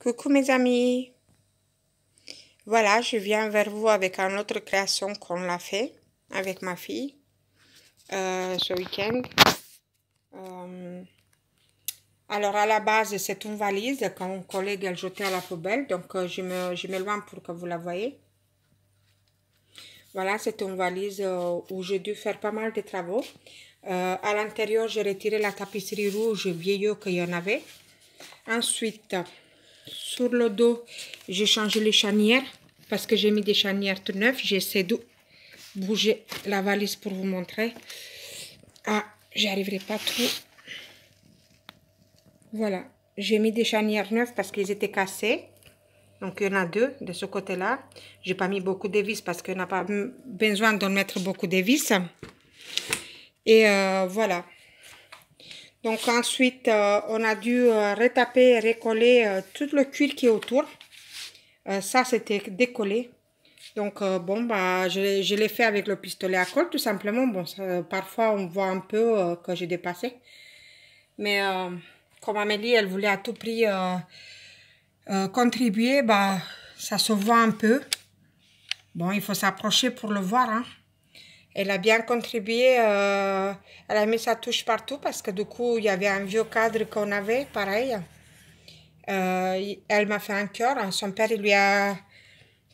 Coucou mes amis, voilà, je viens vers vous avec une autre création qu'on l'a fait avec ma fille ce week-end. Alors à la base c'est une valise qu'un collègue a jetée à la poubelle, donc je m'éloigne pour que vous la voyez. Voilà, c'est une valise où j'ai dû faire pas mal de travaux. À l'intérieur, j'ai retiré la tapisserie rouge vieillot qu'il y en avait. Ensuite, sur le dos, j'ai changé les chanières parce que j'ai mis des chanières tout neuves. J'essaie de bouger la valise pour vous montrer. Ah, j'y arriverai pas trop. Voilà, j'ai mis des chanières neuves parce qu'ils étaient cassés. Donc, il y en a deux de ce côté-là. J'ai pas mis beaucoup de vis parce qu'on n'a pas besoin de mettre beaucoup de vis. Et voilà. Donc, ensuite, on a dû retaper et recoller tout le cuir qui est autour. Ça, c'était décollé. Donc, bon, bah, je l'ai fait avec le pistolet à colle, tout simplement. Bon, ça, parfois, on voit un peu que j'ai dépassé. Mais comme Amélie, elle voulait à tout prix contribuer, bah, ça se voit un peu. Bon, il faut s'approcher pour le voir, hein. Elle a bien contribué, elle a mis sa touche partout parce que du coup, il y avait un vieux cadre qu'on avait, pareil. Elle m'a fait un cœur. Son père, il lui a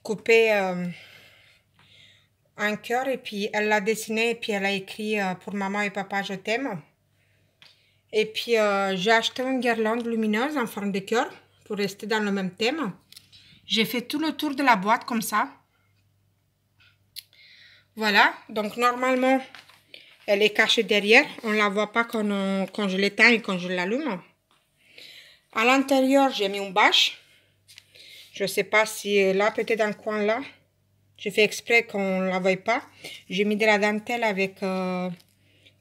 coupé un cœur et puis elle l'a dessiné et puis elle a écrit pour maman et papa, je t'aime. Et puis, j'ai acheté une guirlande lumineuse en forme de cœur pour rester dans le même thème. J'ai fait tout le tour de la boîte comme ça. Voilà, donc normalement, elle est cachée derrière. On ne la voit pas quand je l'éteins et quand je l'allume. À l'intérieur, j'ai mis une bâche. Je ne sais pas si là, peut-être dans le coin là. J'ai fait exprès qu'on ne la voie pas. J'ai mis de la dentelle avec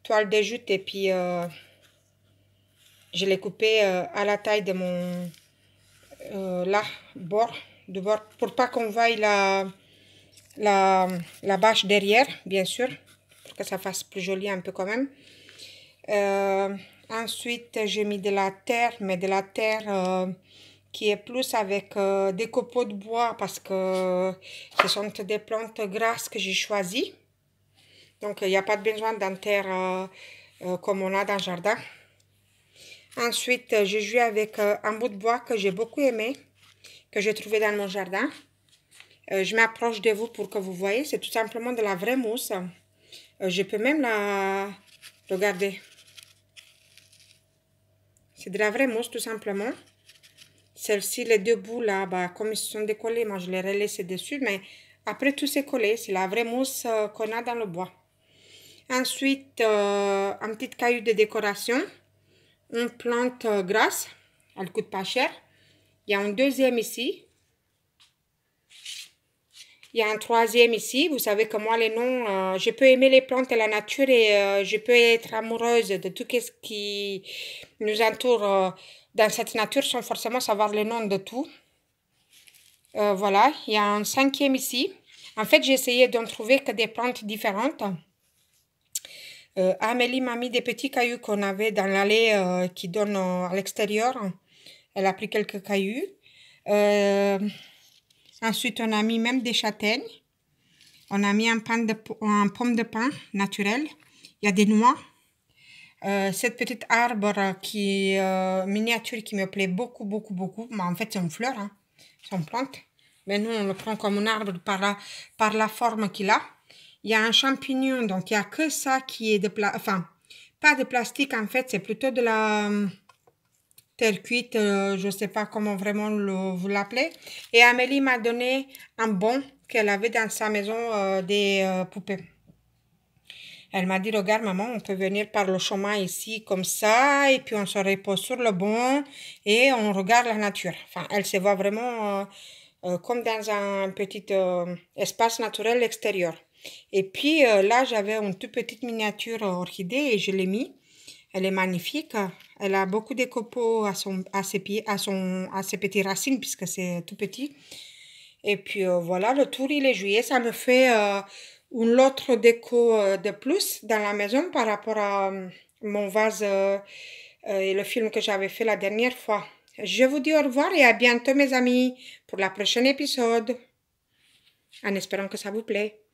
toile de jute et puis je l'ai coupé à la taille de mon là, bord, de bord, pour pas qu'on voie la bâche derrière, bien sûr, pour que ça fasse plus joli un peu quand même. Ensuite, j'ai mis de la terre, mais de la terre qui est plus avec des copeaux de bois parce que ce sont des plantes grasses que j'ai choisies. Donc, il n'y a pas besoin d'un terre comme on a dans le jardin. Ensuite, j'ai joué avec un bout de bois que j'ai beaucoup aimé, que j'ai trouvé dans mon jardin. Je m'approche de vous pour que vous voyez. C'est tout simplement de la vraie mousse. Je peux même la regarder. C'est de la vraie mousse, tout simplement. Celle-ci, les deux bouts là, bah, comme ils se sont décollés, moi je les ai laissés dessus. Mais après tout s'est collé. C'est la vraie mousse qu'on a dans le bois. Ensuite, un petit caillou de décoration. Une plante grasse. Elle coûte pas cher. Il y a un deuxième ici. Il y a un troisième ici. Vous savez que moi, les noms, je peux aimer les plantes et la nature et je peux être amoureuse de tout ce qui nous entoure dans cette nature sans forcément savoir les noms de tout. Voilà, il y a un cinquième ici. En fait, j'ai essayé d'en trouver que des plantes différentes. Amélie m'a mis des petits cailloux qu'on avait dans l'allée qui donne à l'extérieur. Elle a pris quelques cailloux. Ensuite, on a mis même des châtaignes. On a mis un pomme de pin naturel. Il y a des noix. Cette petite arbre qui miniature qui me plaît beaucoup, beaucoup, beaucoup. Mais en fait, c'est une fleur, hein. C'est une plante. Mais nous, on le prend comme un arbre par la forme qu'il a. Il y a un champignon, donc il n'y a que ça qui est de plastique. Enfin, pas de plastique, en fait, c'est plutôt de la terre cuite, je ne sais pas comment vraiment vous l'appelez. Et Amélie m'a donné un bon qu'elle avait dans sa maison des poupées. Elle m'a dit, regarde maman, on peut venir par le chemin ici comme ça, et puis on se repose sur le banc et on regarde la nature. Enfin, elle se voit vraiment comme dans un petit espace naturel extérieur. Et puis là, j'avais une toute petite miniature orchidée et je l'ai mis. Elle est magnifique. Elle a beaucoup de copeaux à ses pieds, à ses petites racines puisque c'est tout petit. Et puis voilà, le tour il est juillet. Ça me fait une autre déco de plus dans la maison par rapport à mon vase et le film que j'avais fait la dernière fois. Je vous dis au revoir et à bientôt mes amis pour la prochaine épisode. En espérant que ça vous plaît.